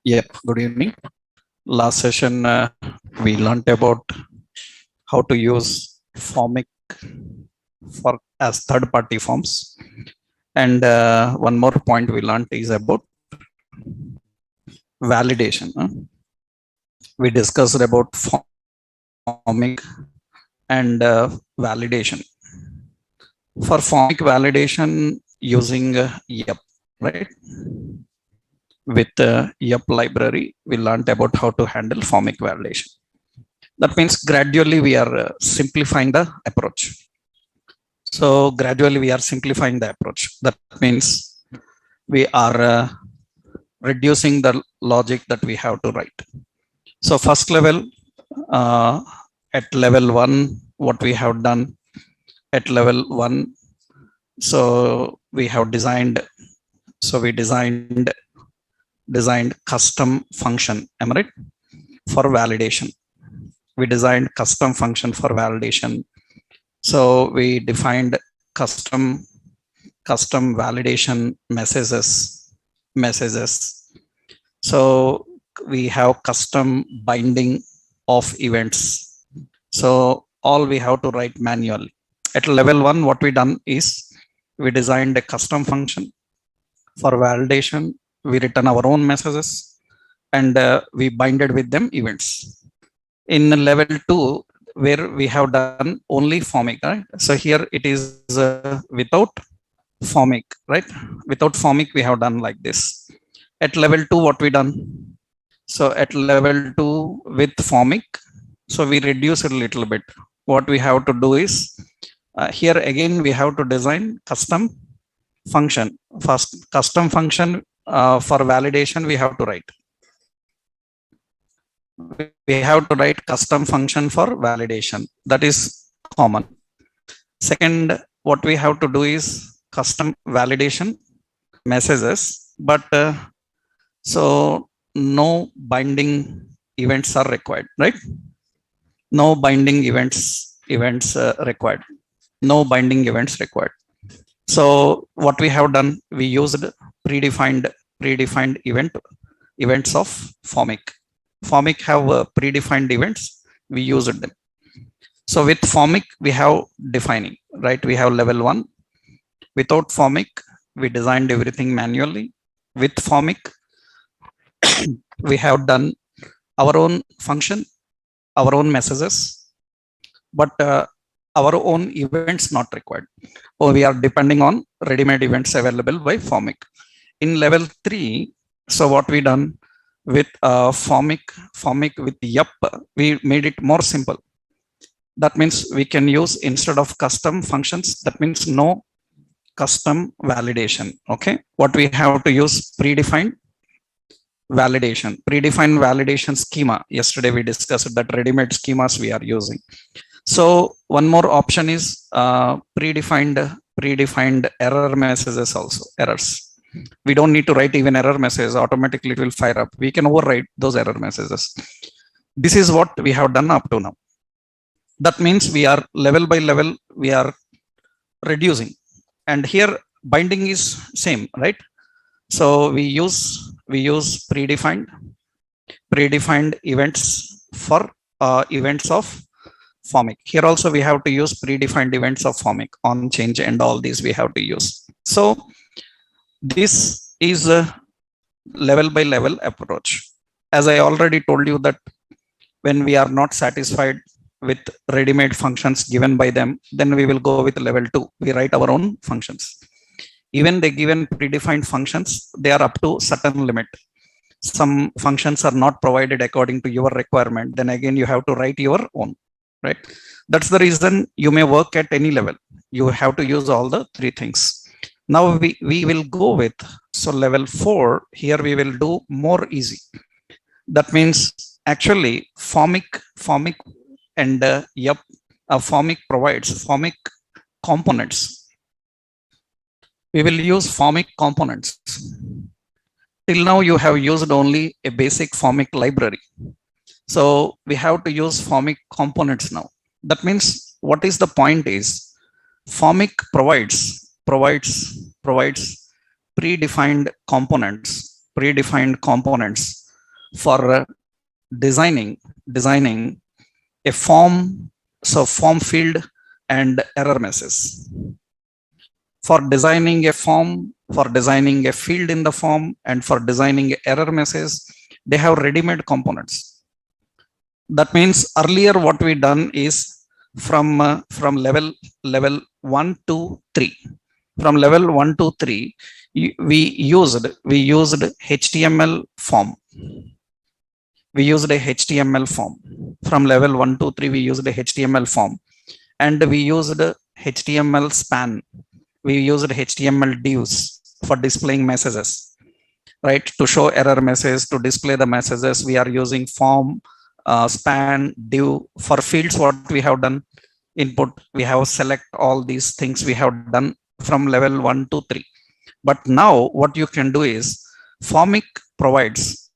Yep, good evening. Last session, we learned about how to use formik for as third-party forms. And one more point we learned is about validation. We discussed about formik and validation. For formik validation using YEP, right? With YEP library, we learned about how to handle formik validation. That means gradually we are simplifying the approach. So gradually we are simplifying the approach. That means we are reducing the logic that we have to write. So first level, at level 1, what we have done at level 1, so we have designed, designed custom function, am I right? For validation. We designed custom function for validation. So we defined custom validation messages. So we have custom binding of events. So all we have to write manually. At level 1, what we done is we designed a custom function for validation. We written our own messages and we binded with them events. In level 2, where we have done only formik, right? So here it is without formik, right? Without formik, we have done like this. At level 2, what we done? So at level 2 with formik, so we reduce it a little bit. What we have to do is here again we have to design custom function. First custom function for validation we have to write. We have to write custom function for validation. That is common. Second, what we have to do is custom validation messages, but so no binding events are required, right? No binding events required. No binding events required. So what we have done, we used predefined events of formik. Formik have predefined events, we used them. So with formik we have defining, right? We have level 1. Without formik we designed everything manually. With formik we have done our own function, our own messages, but our own events not required. Or we are depending on ready-made events available by formik. In level 3, so what we done with formik with YEP, we made it more simple. That means we can use, instead of custom functions, that means no custom validation. Okay, what we have to use? Predefined validation schema. Yesterday we discussed that ready-made schemas we are using. So one more option is predefined error messages also, errors. We don't need to write even error messages, automatically it will fire up. We can overwrite those error messages. This is what we have done up to now. That means we are level by level, we are reducing. And here binding is same, right? So we use predefined events for events of formik. Here also we have to use predefined events of formik, on change and all these we have to use. So this is a level by level approach. As I already told you that when we are not satisfied with ready-made functions given by them, then we will go with level 2. We write our own functions. Even they given predefined functions, they are up to certain limit. Some functions are not provided according to your requirement, then again you have to write your own, right? That's the reason you may work at any level. You have to use all the 3 things. Now we will go with, so level 4, here we will do more easy. That means actually formik and YEP, formik provides formik components. We will use formik components. Till now you have used only a basic formik library. So we have to use formik components now. That means what is the point is, formik provides predefined components for designing a form, so form field and error message. For designing a form, for designing a field in the form, and for designing error message, they have ready-made components. That means earlier what we done is from level 1 to 3. From level 1 to 3, we used HTML form. We used a HTML form. From level 1 to 3, we used a HTML form, and we used HTML span. We used HTML divs for displaying messages, right? To show error message, to display the messages, we are using form, span, div. For fields, what we have done, input, we have select, all these things we have done from level 1 to 3. But now what you can do is formik provides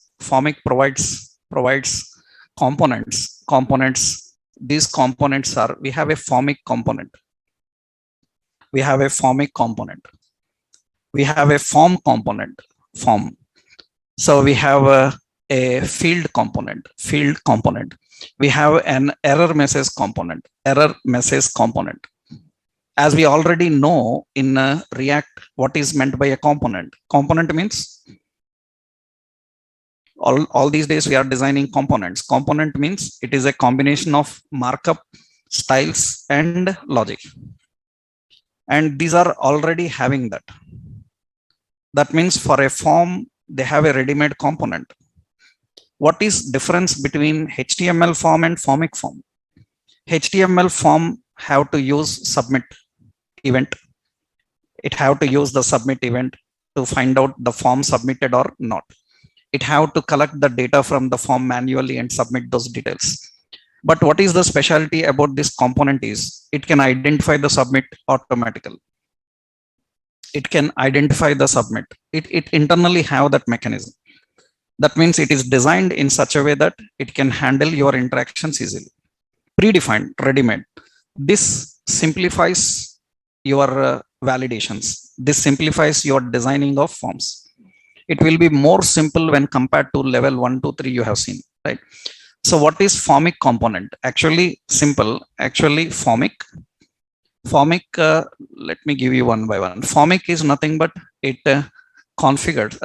components. These components are, we have a formik component, we have a formik component, we have a form component, form. So we have a field component, we have an error message component, as we already know in React what is meant by a component means, all these days we are designing components. Component means it is a combination of markup, styles, and logic, and these are already having that. That means for a form, they have a ready-made component. What is difference between HTML form and formik form? HTML form have to use submit event. It have to use the submit event to find out the form submitted or not. It have to collect the data from the form manually and submit those details. But what is the specialty about this component is it can identify the submit automatically. It can identify the submit. It internally have that mechanism. That means it is designed in such a way that it can handle your interactions easily. Predefined, ready-made. This simplifies your validations. This simplifies your designing of forms. It will be more simple when compared to level 1 to 3 you have seen, right? So what is formik component? Actually simple. Actually formik, let me give you one by one. Formik is nothing but it configures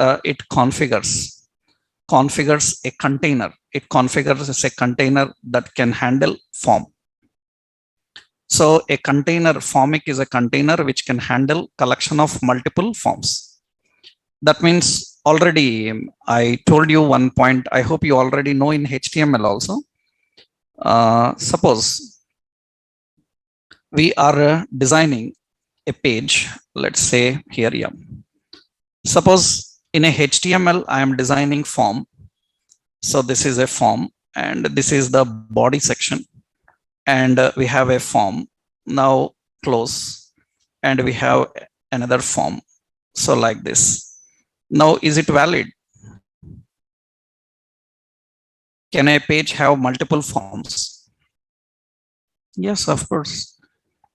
a container. It configures a container that can handle form. So a container, formik is a container which can handle collection of multiple forms. That means already I told you one point, I hope you already know in HTML also. Suppose we are designing a page, let's say here, yeah. Suppose in a HTML, I am designing form. So this is a form and this is the body section. And we have a form. Now close. And we have another form. So like this. Now, is it valid? Can a page have multiple forms? Yes, of course.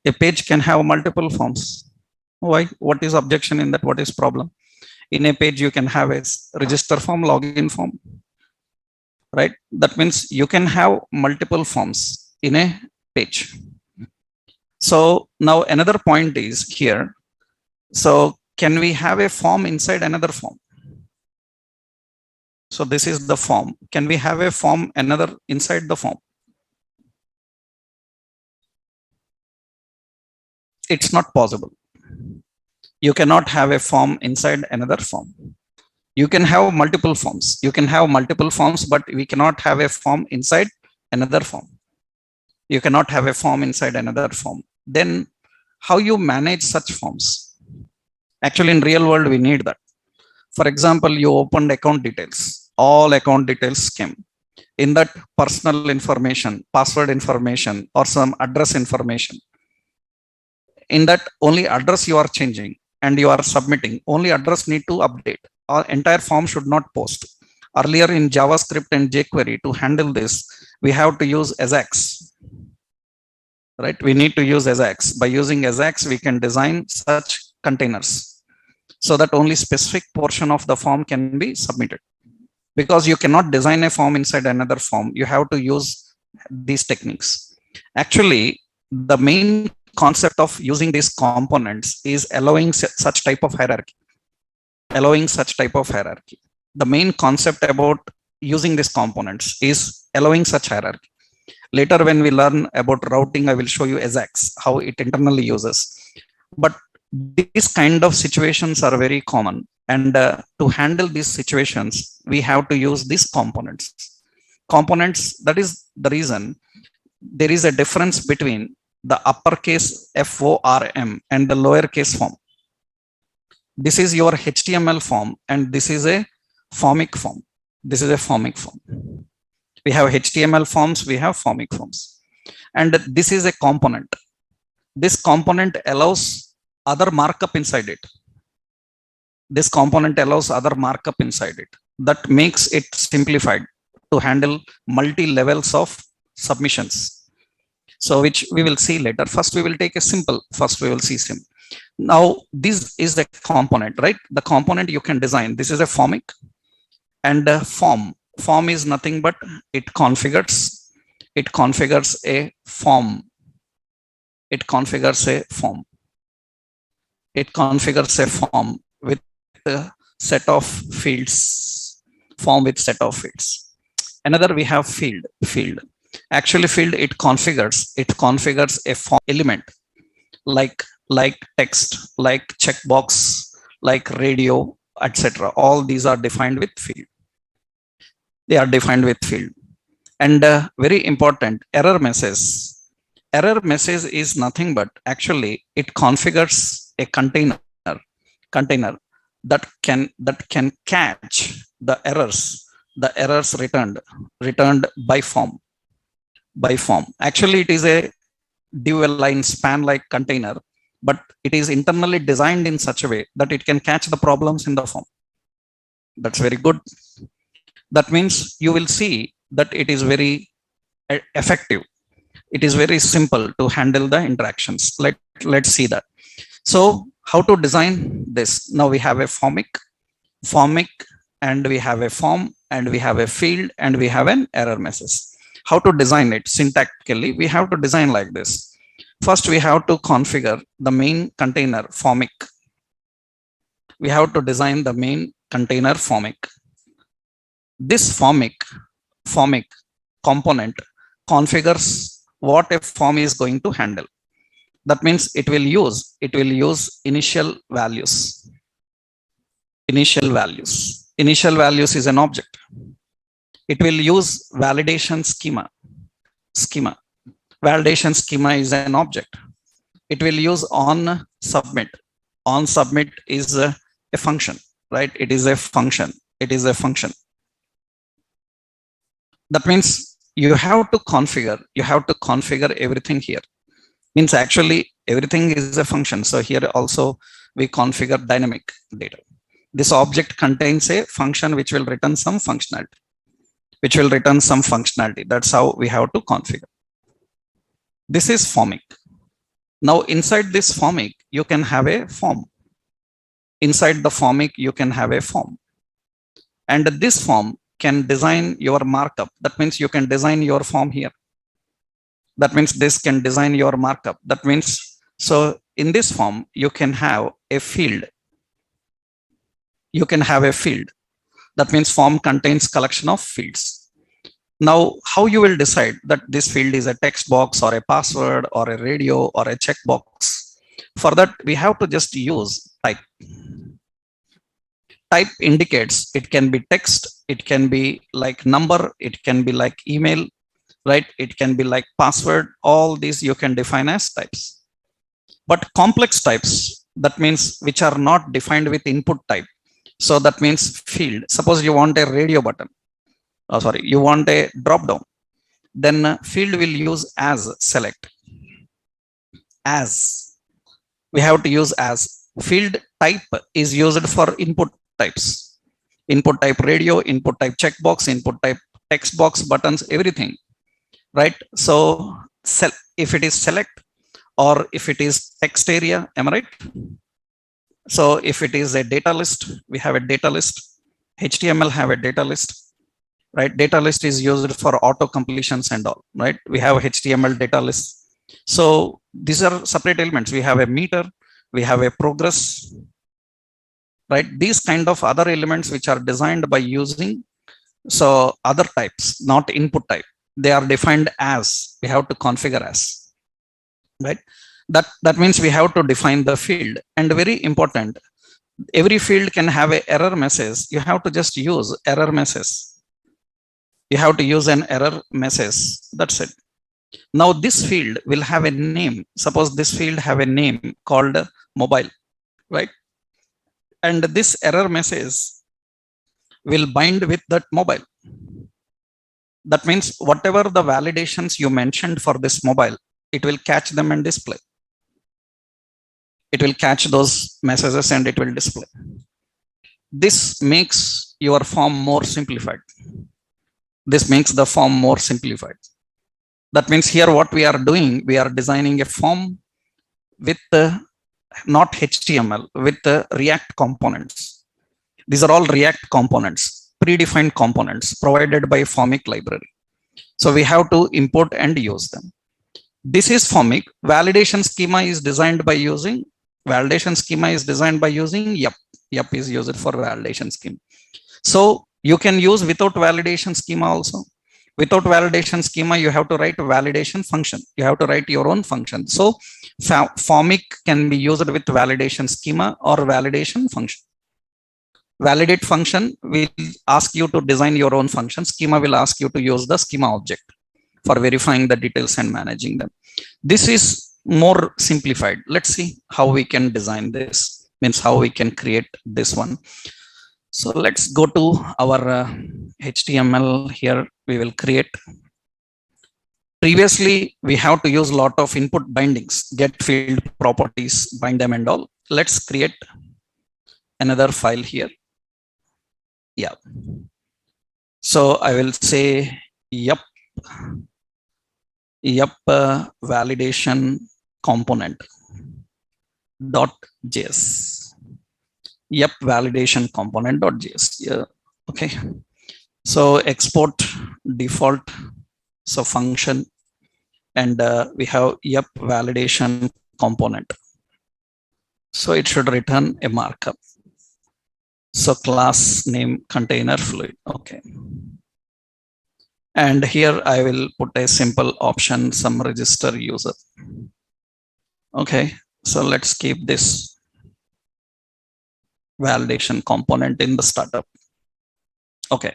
A page can have multiple forms. Why? What is objection in that? What is problem? In a page, you can have a register form, login form, right? That means you can have multiple forms in a page. So now another point is here. So can we have a form inside another form? So this is the form. Can we have a form another inside the form? It's not possible. You cannot have a form inside another form. You can have multiple forms. You can have multiple forms, but we cannot have a form inside another form. You cannot have a form inside another form. Then how you manage such forms? Actually, in real world, we need that. For example, you opened account details. All account details came. In that personal information, password information, or some address information. In that only address you are changing and you are submitting. Only address need to update. Our entire form should not post. Earlier in JavaScript and jQuery, to handle this, we have to use Ajax. Right? We need to use Ajax. By using Ajax, we can design such containers so that only specific portion of the form can be submitted. because you cannot design a form inside another form. You have to use these techniques. Actually, the main concept of using these components is allowing such type of hierarchy. The main concept about using these components is allowing such hierarchy. Later, when we learn about routing, I will show you exacts, how it internally uses. But these kind of situations are very common. And to handle these situations, we have to use these components. That is the reason there is a difference between the uppercase FORM and the lowercase form. This is your HTML form, and this is a formik form. We have HTML forms, we have formik forms. And this is a component. This component allows other markup inside it. That makes it simplified to handle multi-levels of submissions. So which we will see later. First, we will take a simple. Now, this is the component, right? The component you can design. This is a formik, and form. Form is nothing but it configures a form. It configures a form with a set of fields. Another, we have field. Actually, field, it configures a form element like text, like checkbox, like radio, etc. All these are defined with field. And very important, error message. Error message is nothing but actually it configures a container that can catch the errors returned by form. Actually, it is a dual line span like container, but it is internally designed in such a way that it can catch the problems in the form. That's very good. That means you will see that it is very effective. It is very simple to handle the interactions. Let's see that. So how to design this? Now we have a formik, and we have a form, and we have a field, and we have an error message. How to design it syntactically? We have to design like this. First, we have to configure the main container formik. We have to design the main container formik. This formik component configures what a form is going to handle. That means it will use initial values. Initial values is an object. It will use validation schema. Validation schema is an object. It will use on submit. On submit is a function, right? It is a function. That means you have to configure everything here. Means actually everything is a function. So here also we configure dynamic data. This object contains a function which will return some functionality. That's how we have to configure. This is formik. Now inside this formik, you can have a form. Inside the formik, you can have a form. And this form can design your markup. That means you can design your form here. That means this can design your markup. That means, so in this form, you can have a field. That means form contains collection of fields. Now, how you will decide that this field is a text box or a password or a radio or a checkbox? For that, we have to just use type. Type indicates it can be text, it can be like number, it can be like email, right? It can be like password. All these you can define as types. But complex types, that means which are not defined with input type. So that means field. Suppose you want a radio button. You want a drop down. Then field will use as select. As. We have to use as. Field type is used for input types. Input type radio, input type checkbox, input type text box, buttons, everything. Right? So if it is select or if it is text area, am I right? So if it is a data list, we have a data list. HTML have a data list. right? Data list is used for auto completions and all, right? We have HTML data list. So these are separate elements. We have a meter, we have a progress, right? These kind of other elements which are designed by using so other types, not input type. They are defined as, we have to configure as, right? That means we have to define the field. And very important, every field can have a error message. You have to just use error message. You have to use an error message. That's it. Now this field will have a name. Suppose this field have a name called mobile, right? And this error message will bind with that mobile. That means whatever the validations you mentioned for this mobile, it will catch them and display. It will catch those messages and it will display. This makes your form more simplified. This makes the form more simplified. That means here what we are doing, we are designing a form with not HTML, with React components. These are all React components, predefined components provided by formik library. So we have to import and use them. This is formik. Validation schema is designed by using yup. Yup is used for validation schema. So you can use without validation schema also. Without validation schema, you have to write validation function. You have to write your own function. So formik can be used with validation schema or validation function. Validate function will ask you to design your own function. Schema will ask you to use the schema object for verifying the details and managing them. This is more simplified. Let's see how we can design this, means how we can create this one. So let's go to our HTML. Here we will create. Previously, we have to use a lot of input bindings, get field properties, bind them and all. Let's create another file here. Yeah. So I will say yup validation component .js. Yup validation component.js. Yeah. Okay. So export default, so function, and we have yup validation component. So it should return a markup. So class name container fluid. Okay. And here I will put a simple option, some register user. Okay. So let's keep this validation component in the startup. Okay.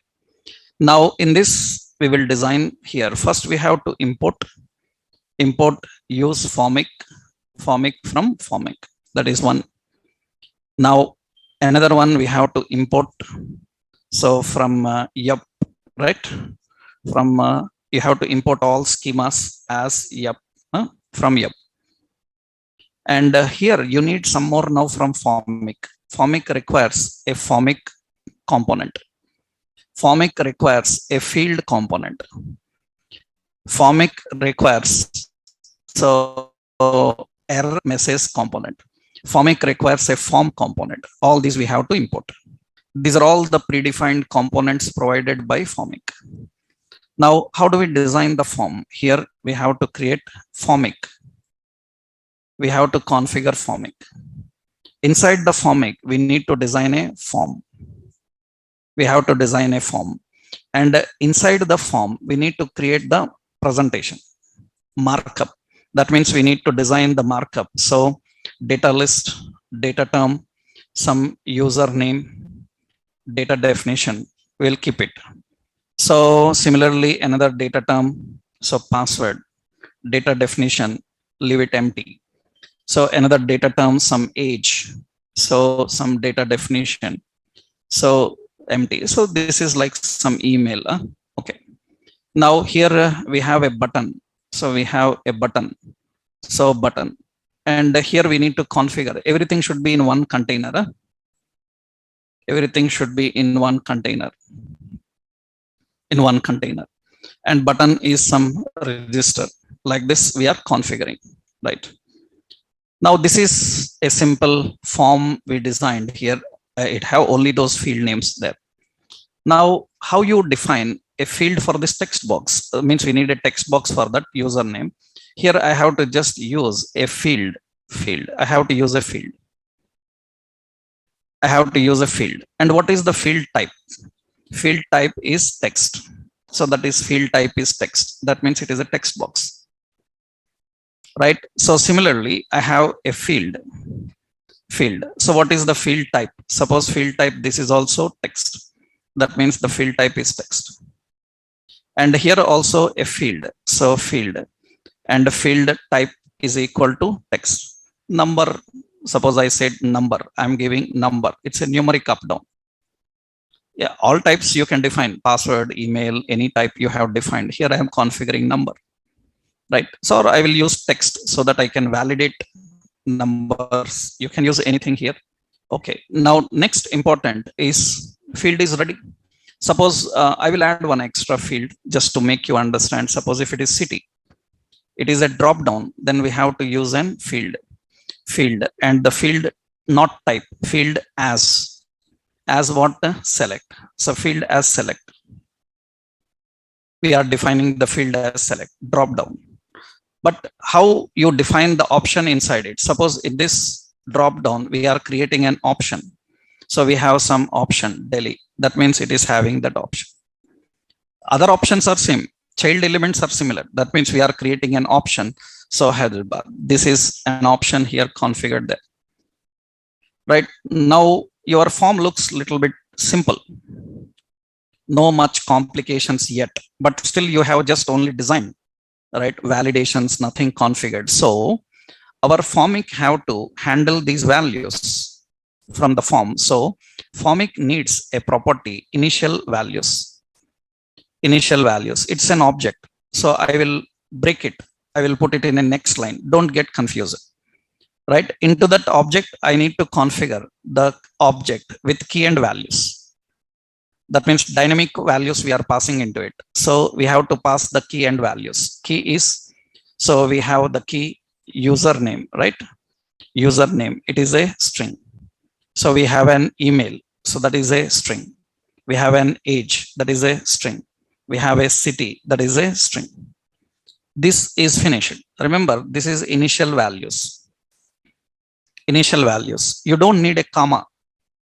Now in this we will design here. First we have to import use formik from formik. That is one. Now another one we have to import. So from yup, right? From you have to import all schemas as yup from yup. And here you need some more now from formik. Formik requires a formik component. Formik requires a field component. Formik requires so error message component. Formik requires a form component. All these we have to import. These are all the predefined components provided by formik. Now, how do we design the form? Here we have to create formik. We have to configure formik. Inside the formik, we need to design a form. We have to design a form. And inside the form, we need to create the presentation markup. That means we need to design the markup. So data list, data term, some username, data definition, we'll keep it. So similarly, another data term, so password, data definition, leave it empty. So another data term, some age, so some data definition, so empty. So this is like some email. Okay. Now here we have a button. So we have a button. So button. And here we need to configure. Everything should be in one container. Everything should be in one container. In one container. And button is some register. Like this we are configuring, right? Now this is a simple form we designed here. It have only those field names there. Now how you define a field for this text box. Means we need a text box for that username. Here I have to just use a field. I have to use a field. I have to use a field. And what is the field type? Field type is text. So that is field type is text. That means it is a text box. Right? So similarly, I have a field. So what is the field type? Suppose field type, this is also text. That means the field type is text. And here also a field. So field and the field type is equal to text. Number, suppose I said number, I'm giving number. It's a numeric up down. Yeah, all types you can define, password, email, any type you have defined. Here I am configuring number. Right? So I will use text so that I can validate numbers. You can use anything here. Okay. Now, next important is field is ready. Suppose I will add one extra field just to make you understand. Suppose if it is city, it is a drop down. Then we have to use an field, and the field not type, field as what? Select. So field as select. We are defining the field as select, drop down. But how you define the option inside it? Suppose in this drop down, we are creating an option. So we have some option, Delhi. That means it is having that option. Other options are same. Child elements are similar. That means we are creating an option. So Hyderabad, this is an option here configured there. Right now, your form looks a little bit simple. No much complications yet, but still you have just only designed. Right, validations, nothing configured. So our formik have to handle these values from the form. So formik needs a property, initial values. It's an object. So I will break it. I will put it in the next line. Don't get confused. Right, into that object, I need to configure the object with key and values. That means dynamic values we are passing into it. So we have to pass the key and values. Key is, so we have the key username, right? Username, it is a string. So we have an email. So that is a string. We have an age, that is a string. We have a city, that is a string. This is finished. Remember, this is initial values. Initial values. You don't need a comma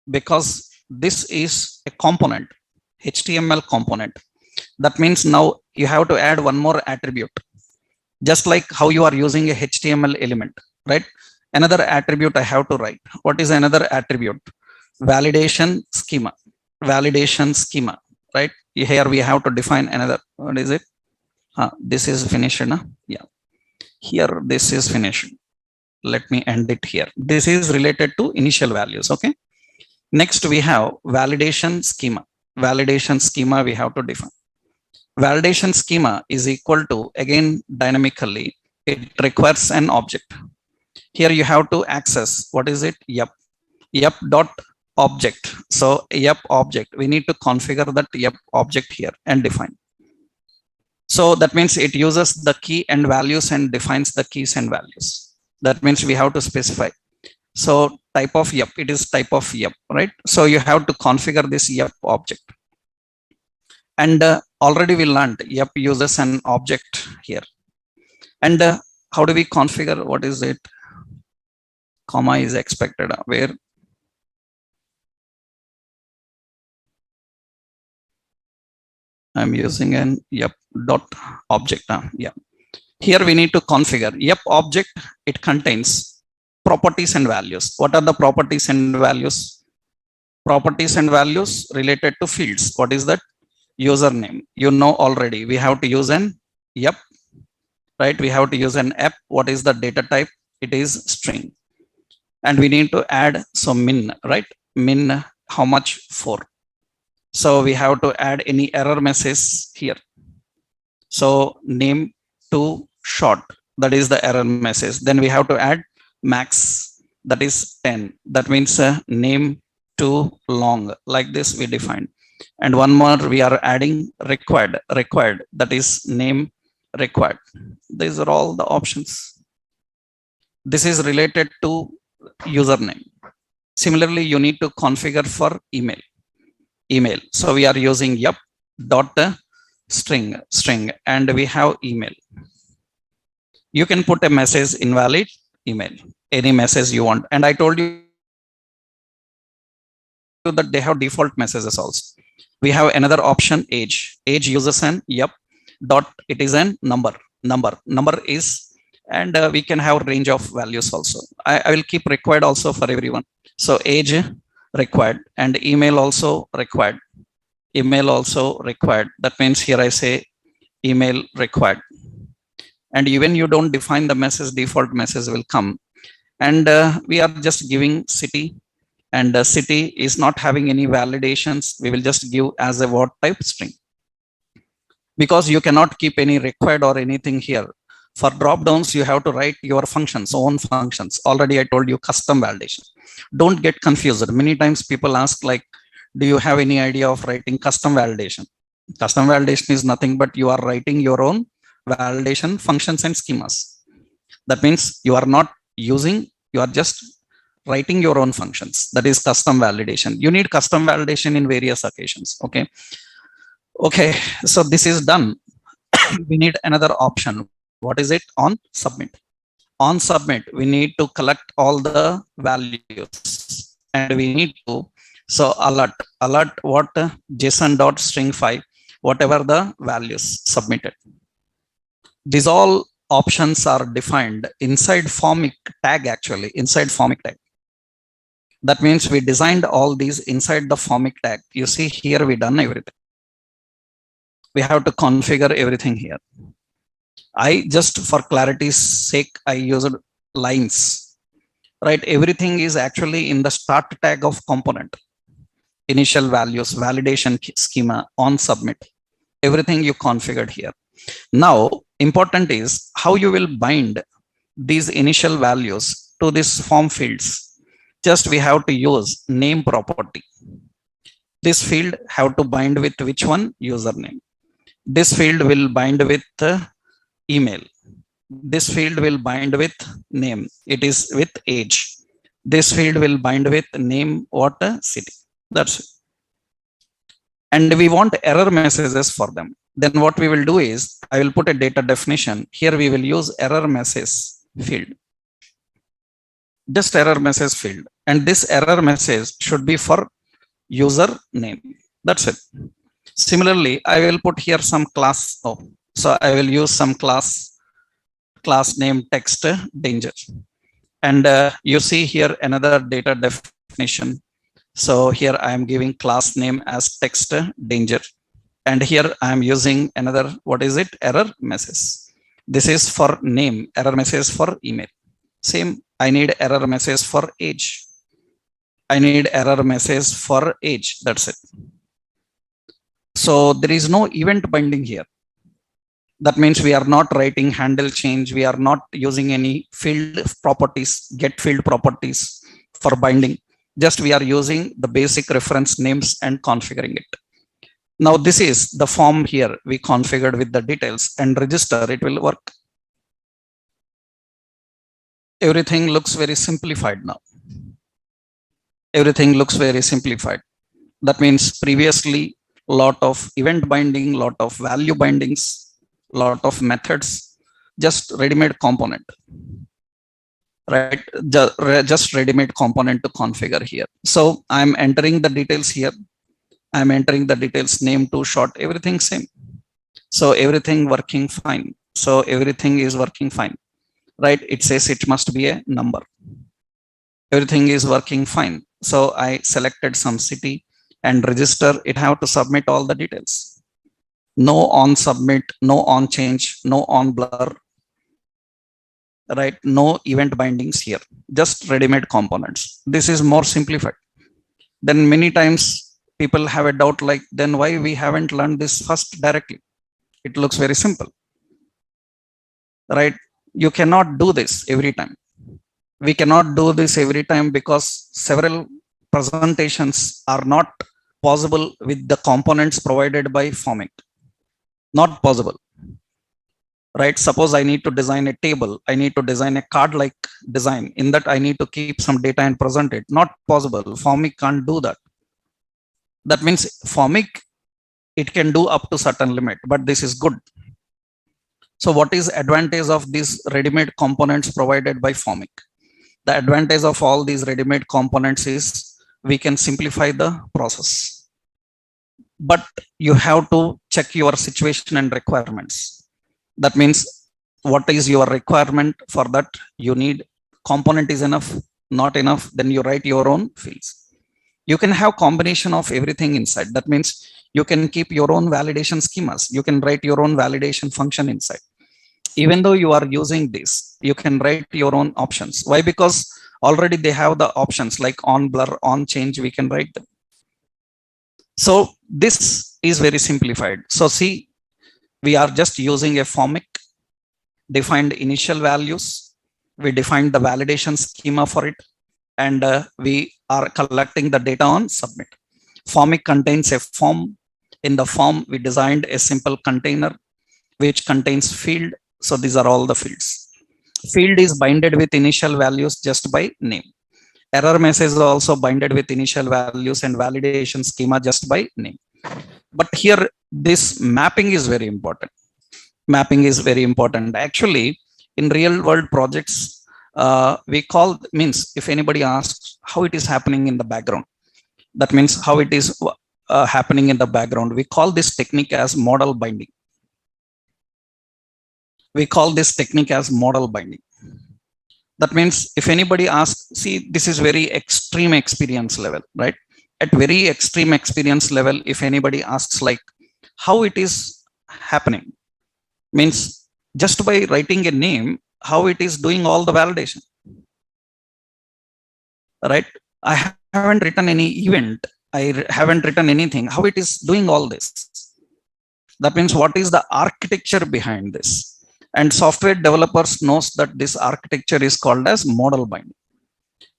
because this is a component, HTML component. That means now you have to add one more attribute, just like how you are using a HTML element, right? Another attribute I have to write. What is another attribute? Validation schema. Validation schema, right? Here we have to define another. What is it? This is finished. Yeah. Here this is finished. Let me end it here. This is related to initial values. Okay. Next, we have validation schema. Validation schema we have to define. Validation schema is equal to, again, dynamically, it requires an object. Here you have to access, what is it? Yep dot object. So yep object, we need to configure that yep object here and define. So that means it uses the key and values and defines the keys and values. That means we have to specify. So type of yep, it is type of yep, right? So you have to configure this yep object. And already we learned yep uses an object here. And how do we configure? What is it? Comma is expected. Where? I'm using an yep dot object. Yeah. Here we need to configure yep object. It contains properties and values. What are the properties and values? Properties and values related to fields. What is that? Username. You know already. We have to use an yep, right? We have to use an app. What is the data type? It is string. And we need to add some min, right? Min, how much? 4. So we have to add any error message here. So name to short, that is the error message. Then we have to add max, that is 10. That means name to long, like this we define. And one more we are adding required, that is name required. These are all the options. This is related to username. Similarly, you need to configure for email. So we are using yep dot string, and we have email. You can put a message invalid email, any message you want. And I told you that they have default messages also. We have another option, age uses an yep dot, it is an number is, and we can have range of values also. I will keep required also for everyone. So age required, and email also required. That means here I say email required. And even you don't define the message, default message will come. And we are just giving city, and city is not having any validations. We will just give as a word type string, because you cannot keep any required or anything here. For drop downs, you have to write your functions, own functions. Already I told you custom validation. Don't get confused. Many times people ask like, do you have any idea of writing custom validation? Custom validation is nothing but you are writing your own validation functions and schemas. That means you are not using, you are just writing your own functions. That is custom validation. You need custom validation in various occasions. Okay, so this is done. We need another option. What is it? On submit. On submit, we need to collect all the values, and we need to, so alert what JSON.string5, whatever the values submitted. These all options are defined inside formik tag, actually inside formik tag. That means we designed all these inside the formik tag. You see here we done everything. We have to configure everything here. I just for clarity's sake, I used lines, right? Everything is actually in the start tag of component. Initial values, validation schema, on submit, everything you configured here. Now, important is how you will bind these initial values to these form fields. Just we have to use name property. This field have to bind with which one? Username. This field will bind with email. This field will bind with name. It is with age. This field will bind with name, what? City. That's it. And we want error messages for them. Then what we will do is, I will put a data definition. Here we will use error message field. Just error message field. And this error message should be for user name. That's it. Similarly, I will put here some class. So I will use some class name text danger. And you see here another data definition. So here I am giving class name as text danger. And here I am using another, what is it? Error message. This is for name, error message for email. Same, I need error message for age. I need error message for age. That's it. So there is no event binding here. That means we are not writing handle change. We are not using any field properties, get field properties for binding. Just we are using the basic reference names and configuring it. Now this is the form here we configured with the details, and register, it will work. Everything looks very simplified now. Everything looks very simplified. That means previously lot of event binding, lot of value bindings, lot of methods, just ready-made component, right? Just ready-made component to configure here. So I'm entering the details here. I'm entering the details, name, to short, everything same. So everything working fine. So everything is working fine, right? It says it must be a number. Everything is working fine. So I selected some city and register. It have to submit all the details. No on submit, no on change, no on blur, right? No event bindings here, just ready-made components. This is more simplified. Then many times people have a doubt like, then why we haven't learned this first directly? It looks very simple, right? You cannot do this every time. We cannot do this every time because several presentations are not possible with the components provided by formik. Not possible, right? Suppose I need to design a table, I need to design a card-like design. In that I need to keep some data and present it. Not possible. Formik can't do that. That means formik it can do up to certain limit, but this is good. So what is advantage of these ready-made components provided by formik? The advantage of all these ready-made components is we can simplify the process, but you have to check your situation and requirements. That means what is your requirement for that? You need component is enough, not enough, then you write your own fields. You can have combination of everything inside. That means you can keep your own validation schemas. You can write your own validation function inside. Even though you are using this, you can write your own options. Why? Because already they have the options like on blur, on change, we can write them. So this is very simplified. So see, we are just using a formik, defined initial values. We defined the validation schema for it, and we are collecting the data on submit. Formik contains a form. In the form, we designed a simple container which contains field. So these are all the fields. Field is binded with initial values just by name. Error message is also binded with initial values and validation schema just by name. But here, this mapping is very important. Mapping is very important. Actually, in real world projects, we call, means if anybody asks how it is happening in the background, that means how it is happening in the background. We call this technique as model binding. We call this technique as model binding. That means if anybody asks, see, this is very extreme experience level, right? At very extreme experience level, if anybody asks like how it is happening, means just by writing a name, how it is doing all the validation, right? I haven't written any event. I haven't written anything. How it is doing all this? That means what is the architecture behind this? And software developers knows that this architecture is called as model binding.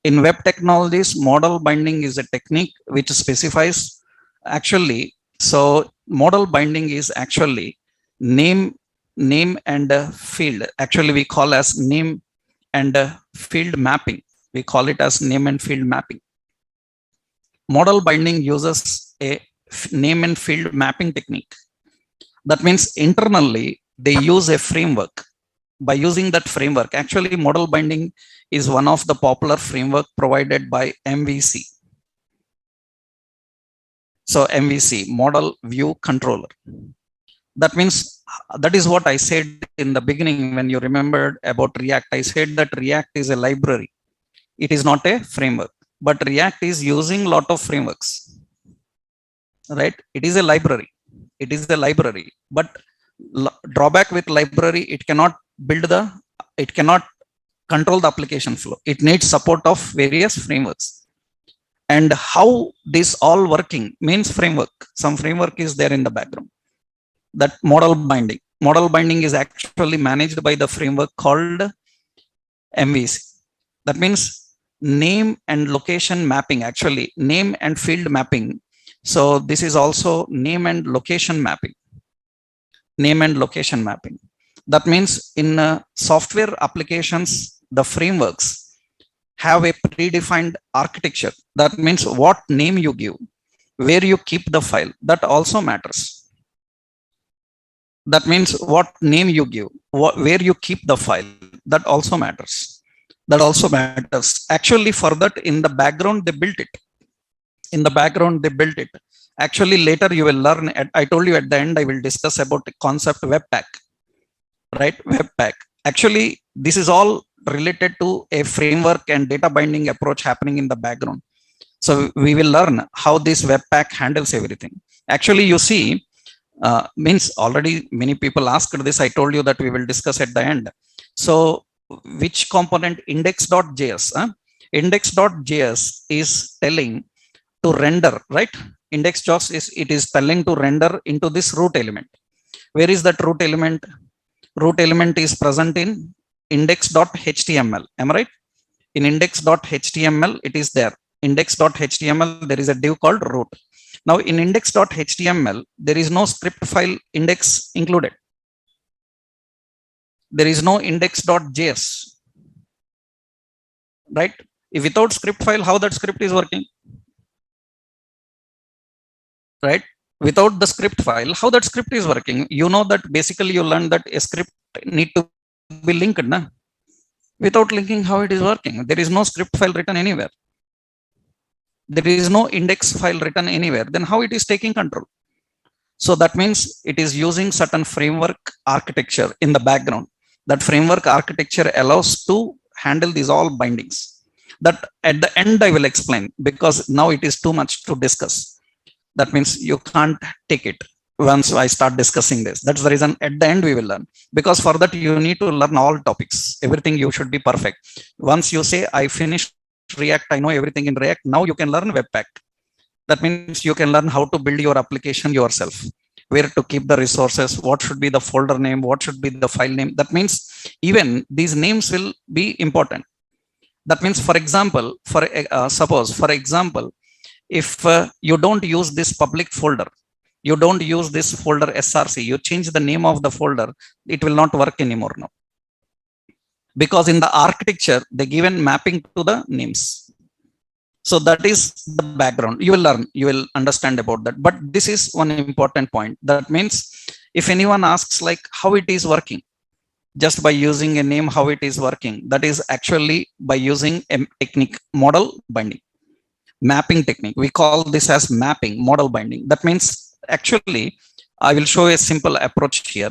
In web technologies, model binding is a technique which specifies actually. So model binding is actually name and field. Actually, we call as name and field mapping. We call it as name and field mapping. Model binding uses a name and field mapping technique. That means internally, they use a framework. By using that framework, actually model binding is one of the popular framework provided by MVC. So MVC, model view controller. That means that is what I said in the beginning when you remembered about React. I said that React is a library. It is not a framework, but React is using a lot of frameworks, right? It is a library. It is a library, but drawback with library, it cannot control the application flow. It needs support of various frameworks. And how this all working means framework. Some framework is there in the background. That model binding is actually managed by the framework called MVC. That means name and location mapping, actually name and field mapping. So this is also name and location mapping. Name and location mapping. That means in software applications, the frameworks have a predefined architecture. That means what name you give, where you keep the file, that also matters. That means what name you give, where you keep the file, that also matters. That also matters. Actually, for that, in the background, they built it. In the background, they built it. Actually, later you will learn. I told you at the end, I will discuss about the concept Webpack, right? Webpack. Actually, this is all related to a framework and data binding approach happening in the background. So we will learn how this Webpack handles everything. Actually, you see, means already many people asked this. I told you that we will discuss at the end. So which component index.js? Index.js is telling to render, right? Index.js is telling to render into this root element. Where is that root element? Root element is present in index.html. Am I right? In index.html, it is there. Index.html, there is a div called root. Now in index.html, there is no script file index included. There is no index.js, right? If without script file, how that script is working, right? Without the script file, how that script is working? You know that basically you learned that a script need to be linked. Na? Without linking, how it is working? There is no script file written anywhere. There is no index file written anywhere. Then how it is taking control? So that means it is using certain framework architecture in the background. That framework architecture allows to handle these all bindings. That at the end I will explain, because now it is too much to discuss. That means you can't take it once I start discussing this. That's the reason at the end we will learn, because for that you need to learn all topics. Everything you should be perfect. Once you say I finished React, I know everything in React, now you can learn Webpack. That means you can learn how to build your application yourself, where to keep the resources, what should be the folder name, what should be the file name. That means even these names will be important. That means, for example, suppose, for example, if you don't use this public folder, you don't use this folder src, you change the name of the folder, it will not work anymore now. Because in the architecture, they given mapping to the names. So that is the background. You will learn, you will understand about that. But this is one important point. That means if anyone asks like how it is working, just by using a name, how it is working, that is actually by using a technique, model binding, mapping technique. We call this as mapping, model binding. That means actually, I will show a simple approach here.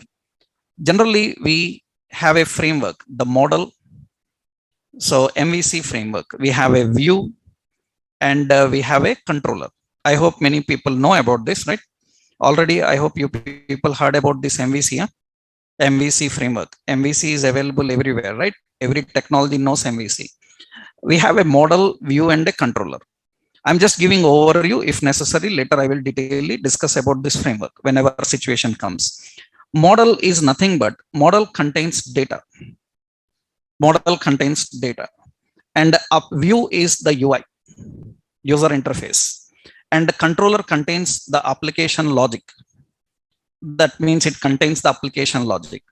Generally, we have a framework, the model. So MVC framework, we have a view, and we have a controller. I hope many people know about this, right? Already, I hope you people heard about this MVC. Huh? MVC framework. MVC is available everywhere, right? Every technology knows MVC. We have a model, view, and a controller. I'm just giving overview. If necessary, later I will detailedly discuss about this framework whenever situation comes. Model is nothing but model contains data. Model contains data, and up view is the UI, user interface, and the controller contains the application logic. That means it contains the application logic.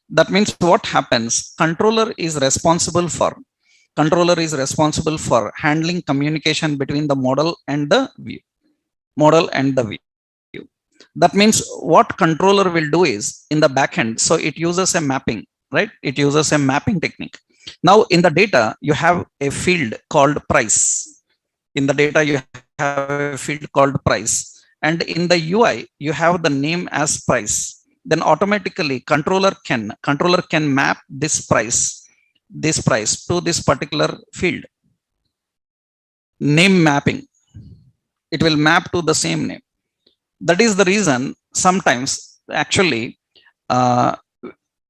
That means what happens? Controller is responsible for handling communication between the model and the view. That means what controller will do is in the backend. So it uses a mapping, right? It uses a mapping technique. Now in the data, you have a field called price. In the data, you have a field called price. And in the UI, you have the name as price. Then automatically controller can map this price to this particular field. Name mapping. It will map to the same name. That is the reason sometimes actually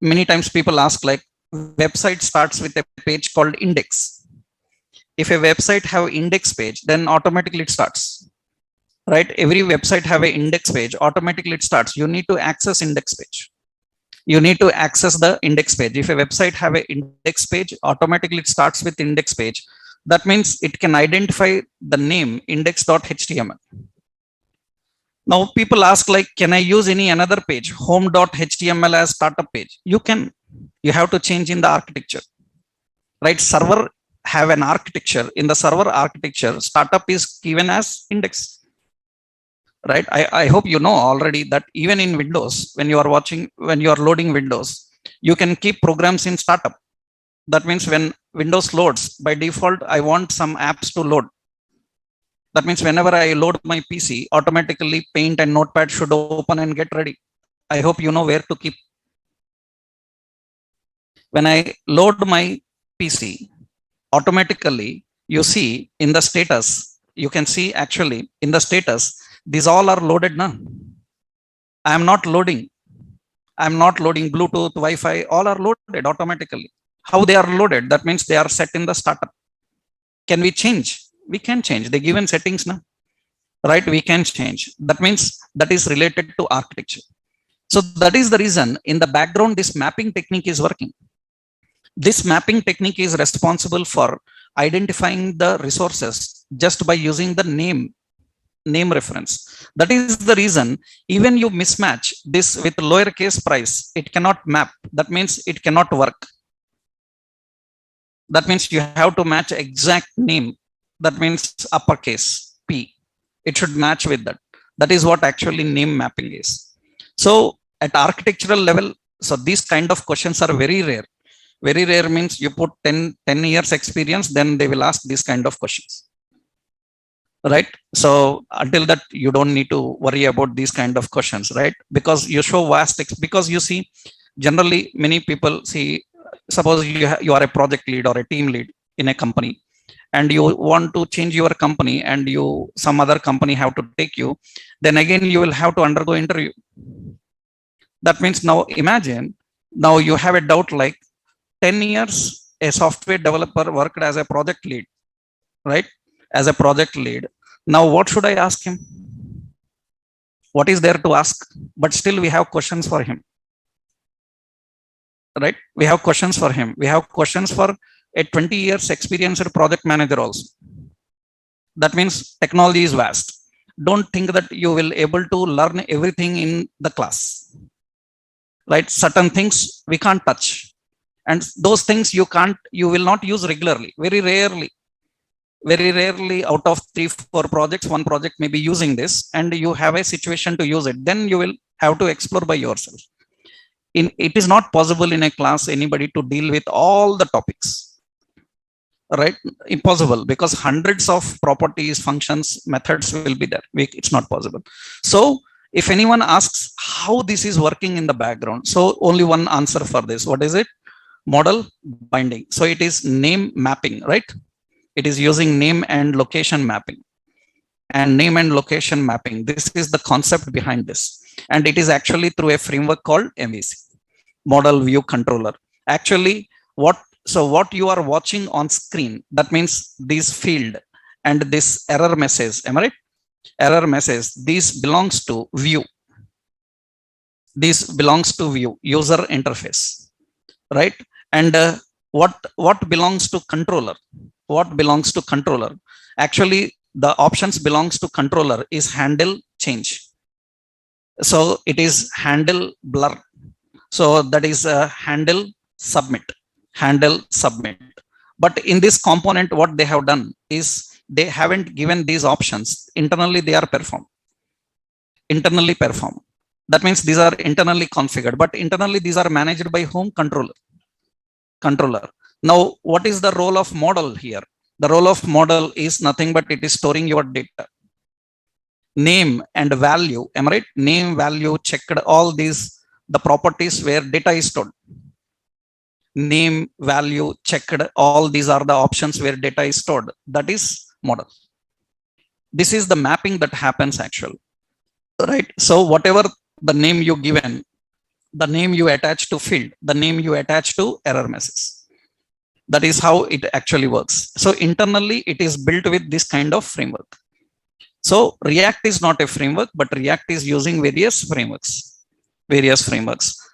many times people ask like website starts with a page called index. If a website have index page, then automatically it starts. Right? Every website have an index page, automatically it starts. You need to access index page. You need to access the index page. If a website have an index page, automatically it starts with index page. That means it can identify the name index.html. Now people ask like, can I use any another page, home.html as startup page? You can. You have to change in the architecture. Right? Server have an architecture. In the server architecture, startup is given as index. Right? I hope you know already that even in Windows, when you are loading Windows, you can keep programs in startup. That means when Windows loads, by default, I want some apps to load. That means whenever I load my PC, automatically Paint and Notepad should open and get ready. I hope you know where to keep. When I load my PC, automatically you see in the status, you can see actually in the status, these all are loaded now. I am not loading Bluetooth, Wi-Fi, all are loaded automatically. How they are loaded? That means they are set in the startup. Can we change? We can change. They given settings now, right? We can change. That means that is related to architecture. So that is the reason in the background, this mapping technique is working. This mapping technique is responsible for identifying the resources just by using the name reference. That is the reason even you mismatch this with lowercase price, it cannot map. That means it cannot work. That means you have to match exact name. That means uppercase P. It should match with that. That is what actually name mapping is. So at architectural level, so these kind of questions are very rare. Very rare means you put 10 years experience, then they will ask these kind of questions, right? So until that, you don't need to worry about these kind of questions, right? Because you show because you see, generally many people see, suppose you are a project lead or a team lead in a company, and you want to change your company, and some other company have to take you, then again you will have to undergo interview. That means, now imagine, now you have a doubt like, 10 years a software developer worked as a project lead, right? As a project lead. Now what should I ask him? What is there to ask? But still we have questions for him, right? We have questions for him. We have questions for a 20 years experienced project manager also. That means technology is vast. Don't think that you will able to learn everything in the class, right? Certain things we can't touch, and those things you will not use regularly. Very rarely out of 3-4 projects, one project may be using this, and you have a situation to use it, then you will have to explore by yourself. It is not possible in a class anybody to deal with all the topics, right? Impossible, because hundreds of properties, functions, methods will be there. It's not possible. So if anyone asks how this is working in the background, so only one answer for this. What is it? Model binding. So it is name mapping, right? It is using name and location mapping. And name and location mapping, this is the concept behind this. And it is actually through a framework called MVC, Model View Controller. Actually, what you are watching on screen, that means this field and this error message, am I right? Error message, this belongs to view. This belongs to view, user interface, right? And what belongs to controller? What belongs to controller? Actually, the options belongs to controller is handle change. So it is handle blur. So that is handle submit. But in this component, what they have done is they haven't given these options. Internally, they are performed. That means these are internally configured, but internally these are managed by whom? Controller. Now, what is the role of model here? The role of model is nothing but it is storing your data. Name and value, am I right? Name, value, checked, all these, the properties where data is stored. Name, value, checked, all these are the options where data is stored. That is model. This is the mapping that happens actually, right? So whatever the name you given, the name you attach to field, the name you attach to error message. That is how it actually works. So internally, it is built with this kind of framework. So React is not a framework, but React is using various frameworks.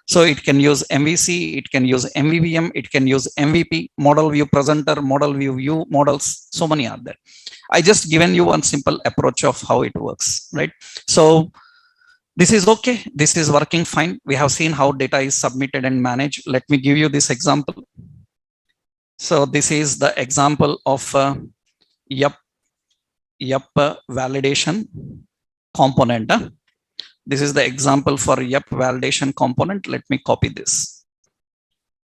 So it can use MVC, it can use MVVM, it can use MVP, model view presenter, model view models. So many are there. I just given you one simple approach of how it works, right? So this is okay. This is working fine. We have seen how data is submitted and managed. Let me give you this example. So this is the example of validation component. This is the example for validation component. Let me copy this.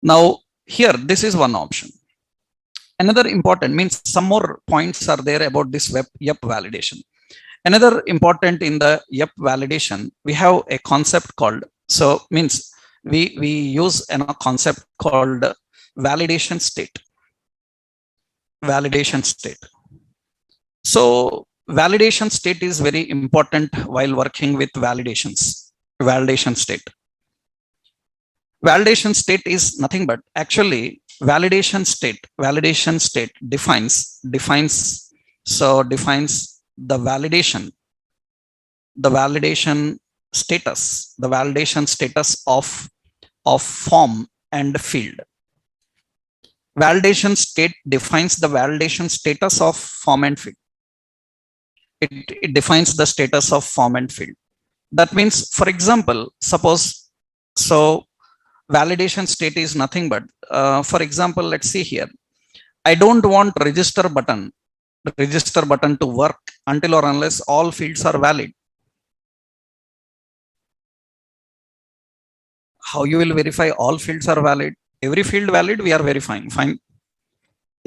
Now here, this is one option. Another important means some more points are there about this validation. Another important in the validation, we have a concept called, so means we use a concept called validation state. So validation state is very important while working with validation state. Validation state is nothing but actually validation state defines the validation status of form and field. Validation state defines the validation status of form and field. It defines the status of form and field. That means, for example, suppose, so validation state is nothing but, for example, let's see here. I don't want register button to work until or unless all fields are valid. how you will verify all fields are valid? Every field valid, we are verifying. Fine.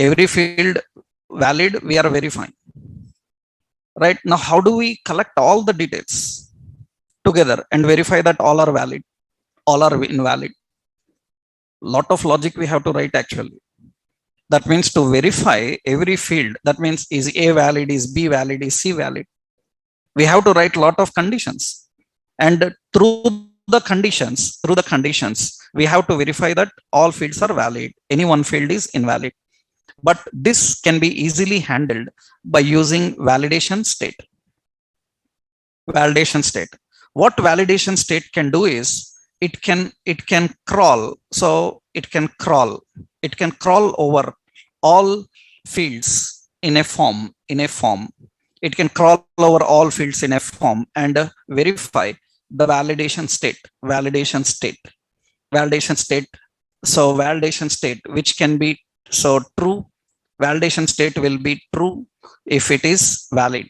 Every field valid, we are verifying. Right now, how do we collect all the details together and verify that all are valid, all are invalid? Lot of logic we have to write actually. That means to verify every field, that means is A valid, is B valid, is C valid? We have to write lot of conditions. And through the conditions, we have to verify that all fields are valid. Any one field is invalid. But this can be easily handled by using validation state. Validation state. What validation state can do is it can crawl. So it can crawl over all fields in a form. It can crawl over all fields in a form and verify the validation state. So validation state, which can be true. Validation state will be true if it is valid.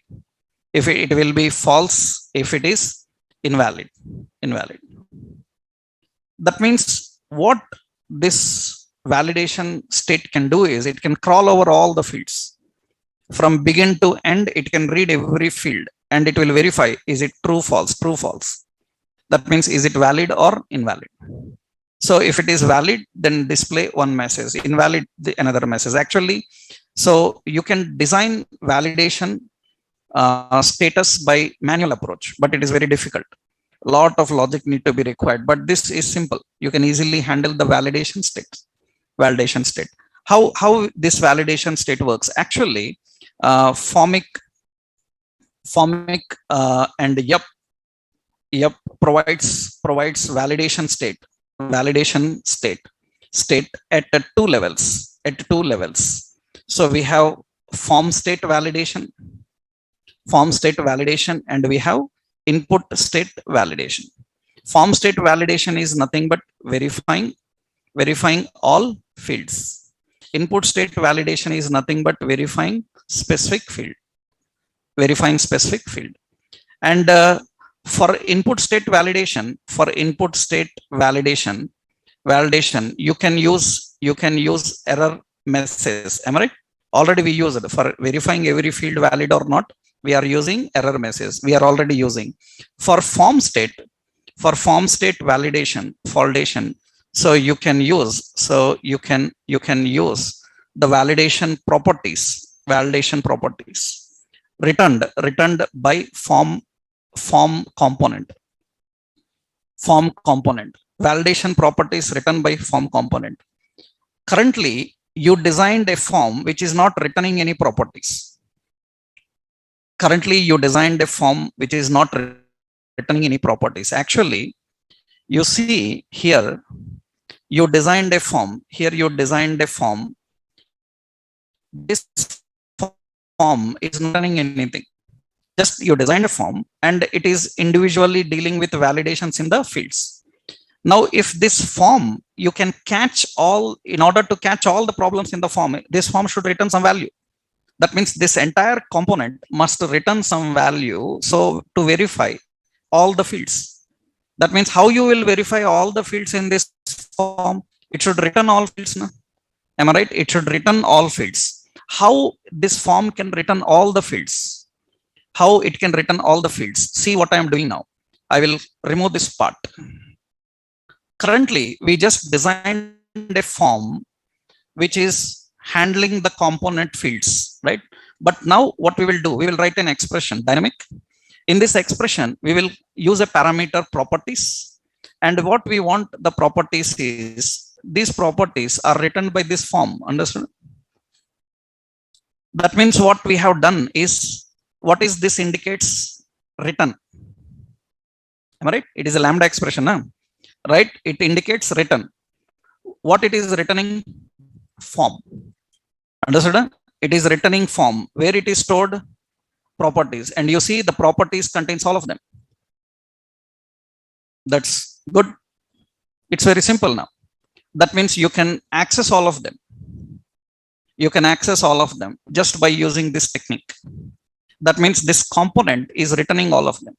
If it will be false if it is invalid. That means what this validation state can do is it can crawl over all the fields. From begin to end, it can read every field and it will verify, is it true, false. That means, is it valid or invalid? So if it is valid, then display one message, invalid, another message. Actually, so you can design validation status by manual approach, but it is very difficult. A lot of logic need to be required, but this is simple. You can easily handle the validation state. How this validation state works? Actually, formik and yup provides validation state at two levels. So we have form state validation, and we have input state validation. Form state validation is nothing but verifying all fields. Input state validation is nothing but verifying specific field. And for input state validation, you can use error messages. Am I right? Already we use it for verifying every field valid or not. We are using error messages. We are already using for form state validation. So you can use the validation properties returned by form component. Validation properties written by form component. Currently, you designed a form which is not returning any properties. Actually, you see here, you designed a form. This form is not running anything. Just you designed a form and it is individually dealing with validations in the fields. Now, if this form, you can in order to catch all the problems in the form, this form should return some value. That means this entire component must return some value. So to verify all the fields, that means how you will verify all the fields in this form? It should return all fields. No? Am I right? It should return all fields. How this form can return all the fields? See what I am doing now. I will remove this part. Currently, we just designed a form which is handling the component fields, right? But now what we will do, we will write an expression, dynamic. In this expression, we will use a parameter properties. And what we want the properties is, these properties are written by this form, understood? That means what we have done is, what is this indicates? Return. Am I right? It is a lambda expression, huh? Right? It indicates return. What it is returning? Form. Understood? It is returning form. Where it is stored? Properties. And you see the properties contains all of them. That's good. It's very simple now. That means you can access all of them. Just by using this technique. That means this component is returning all of them.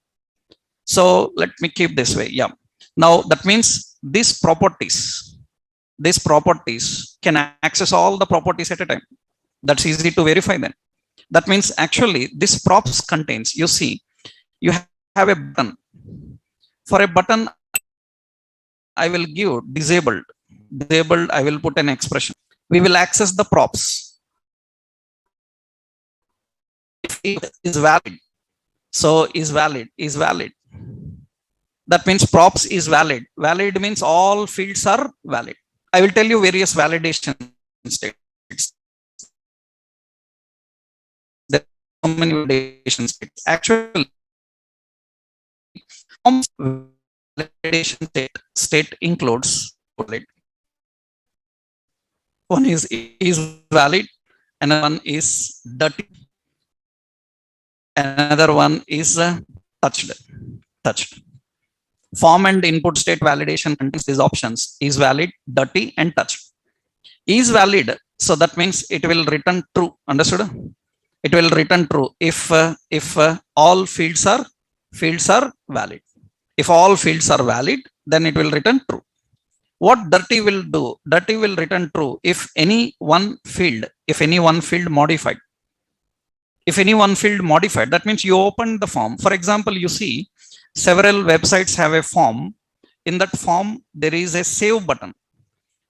So let me keep this way. Yeah. Now that means these properties can access all the properties at a time. That's easy to verify then. That means actually this props contains, you see, you have a button. For a button, I will give disabled. Disabled, I will put an expression. We will access the props. If it is valid, so is valid. That means props is valid. Valid means all fields are valid. I will tell you various validation states. There are so many validation states. Actually, validation state includes valid. One is valid, another one is dirty, another one is touched. Form and input state validation contains these options: is valid, dirty, and touched. Is valid, so that means it will return true. Understood? It will return true if all fields are valid. If all fields are valid, then it will return true. What dirty will do? Dirty will return true if any one field modified. If any one field modified, that means you open the form. For example, you see several websites have a form. In that form, there is a save button.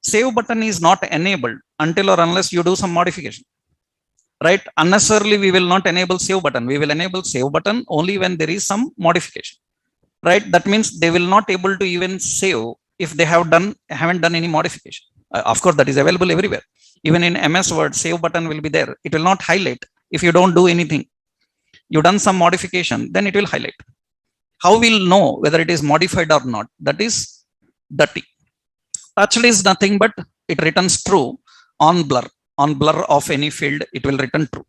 Save button is not enabled until or unless you do some modification. Right? Unnecessarily, we will not enable save button. We will enable save button only when there is some modification. Right? That means they will not able to even save if they haven't done any modification. Of course, that is available everywhere. Even in MS Word, save button will be there. It will not highlight if you don't do anything. You done some modification, then it will highlight. How we'll know whether it is modified or not? That is dirty. Touched is nothing but it returns true on blur. On blur of any field, it will return true.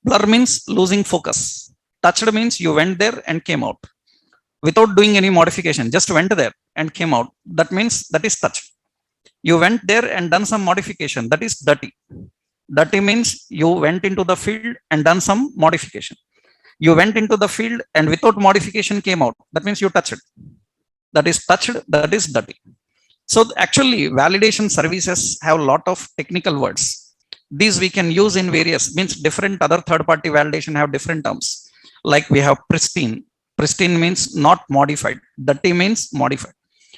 Blur means losing focus. Touched means you went there and came out without doing any modification, just went there and came out. That means that is touched. You went there and done some modification. That is dirty. Dirty means you went into the field and done some modification. You went into the field and without modification came out. That means you touched it. That is touched. That is dirty. So actually, validation services have a lot of technical words. These we can use in various, means different other third-party validation have different terms. Like we have pristine. Pristine means not modified. Dirty means modified.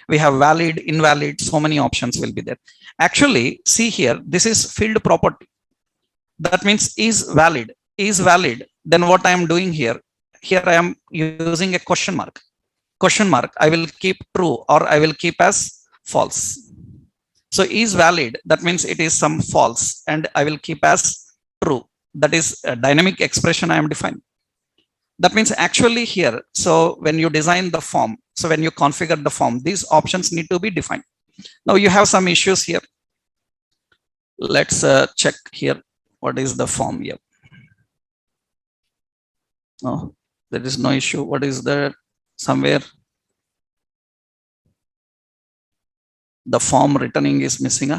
We have valid, invalid, so many options will be there. Actually, see here, this is field property. That means is valid. Is valid. Then what I am doing here I am using a question mark. Question mark, I will keep true or I will keep as false. So is valid, that means it is some false and I will keep as true. That is a dynamic expression I am defining. That means actually here, so when you design the form, so when you configure the form, these options need to be defined. Now you have some issues here. Let's check here. What is the form here? Oh, there is no issue. What is there? Somewhere the form returning is missing.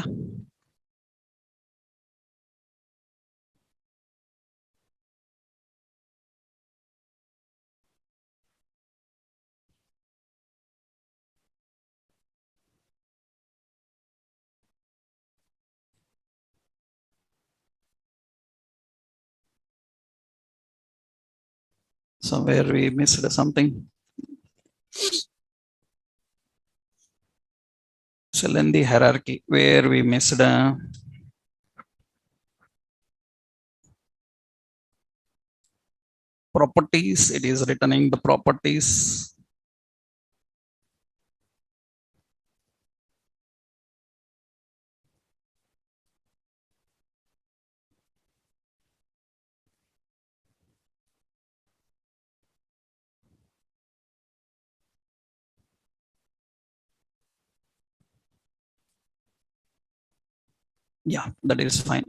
Somewhere we missed something. Cell in the hierarchy where we missed properties. It is returning the properties. Yeah, that is fine.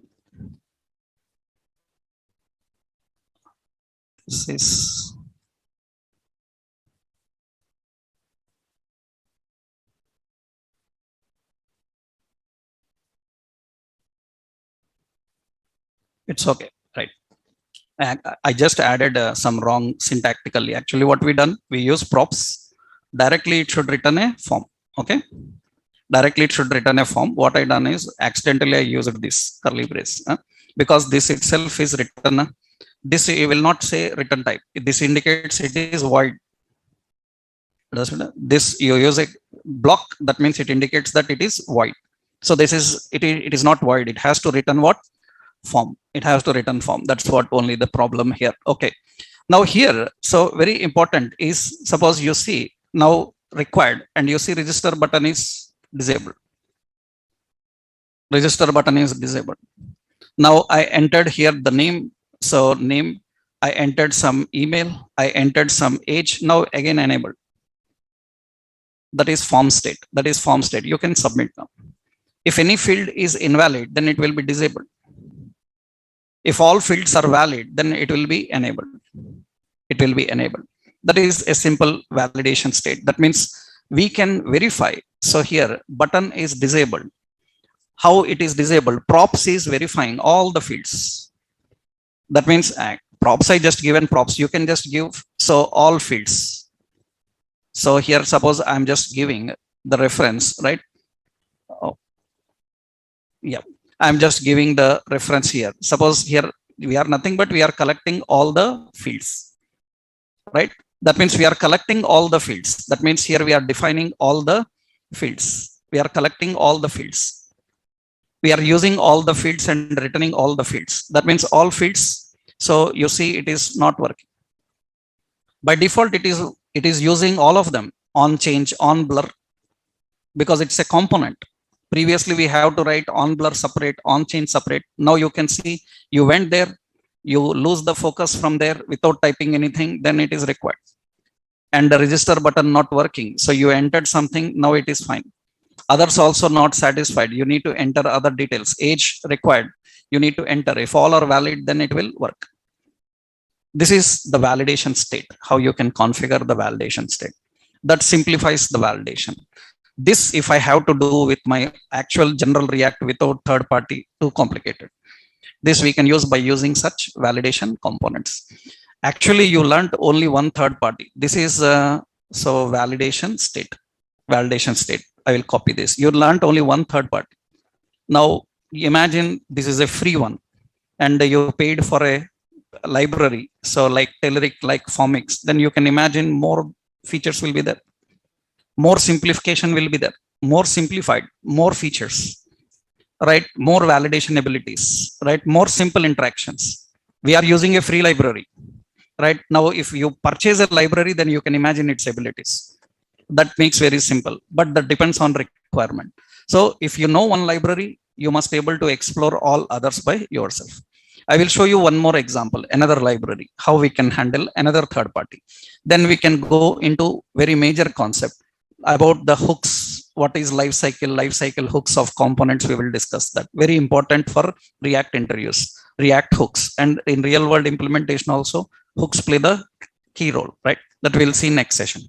This is it's okay, right? I just added some wrong syntactically. Actually, what we done, we use props. Directly, it should return a form. Okay, directly it should return a form. What I done is accidentally I used this curly brace because this itself is written. This you will not say return type. This indicates it is void. This you use a block, that means it indicates that it is void. So this is it is not void. It has to return what? Form. It has to return form. That's what only the problem here. Okay. Now here, so very important is, suppose you see now required and you see register button is disabled. Register button is disabled. Now I entered here the name. So name, I entered some email, I entered some age. Now again enabled. That is form state. That is form state. You can submit now. If any field is invalid, then it will be disabled. If all fields are valid, then it will be enabled. It will be enabled. That is a simple validation state. That means we can verify. So here button is disabled. How it is disabled? Props is verifying all the fields. That means props, I just given props. You can just give, so all fields. So here, suppose I'm just giving the reference, right? Oh, yeah, I'm just giving the reference here. Suppose here we are nothing but we are collecting all the fields, right? That means we are collecting all the fields. That means here we are defining all the fields. We are collecting all the fields. We are using all the fields and returning all the fields. That means all fields. So you see it is not working. By default, it is using all of them on change, on blur, because it's a component. Previously, we have to write on blur separate, on change separate. Now you can see you went there, you lose the focus from there without typing anything, then it is required. And the register button not working. So you entered something, now it is fine. Others also not satisfied. You need to enter other details. Age required. You need to enter. If all are valid, then it will work. This is the validation state, how you can configure the validation state. That simplifies the validation. This, if I have to do with my actual general React without third party, too complicated. This we can use by using such validation components. Actually, you learned only one third party. This is so validation state. Validation state. I will copy this. You learned only one third party. Now imagine this is a free one, and you paid for a library. So like Telerik, like Formik, then you can imagine more features will be there. More simplification will be there. More simplified, more features, right? More validation abilities, right? More simple interactions. We are using a free library, right? Now, if you purchase a library, then you can imagine its abilities. That makes very simple, but that depends on requirement. So if you know one library, you must be able to explore all others by yourself. I will show you one more example, another library, how we can handle another third party. Then we can go into very major concept about the hooks. What is life cycle hooks of components? We will discuss that. Very important for React interviews, React hooks. And in real world implementation also, hooks play the key role, right? That we'll see next session.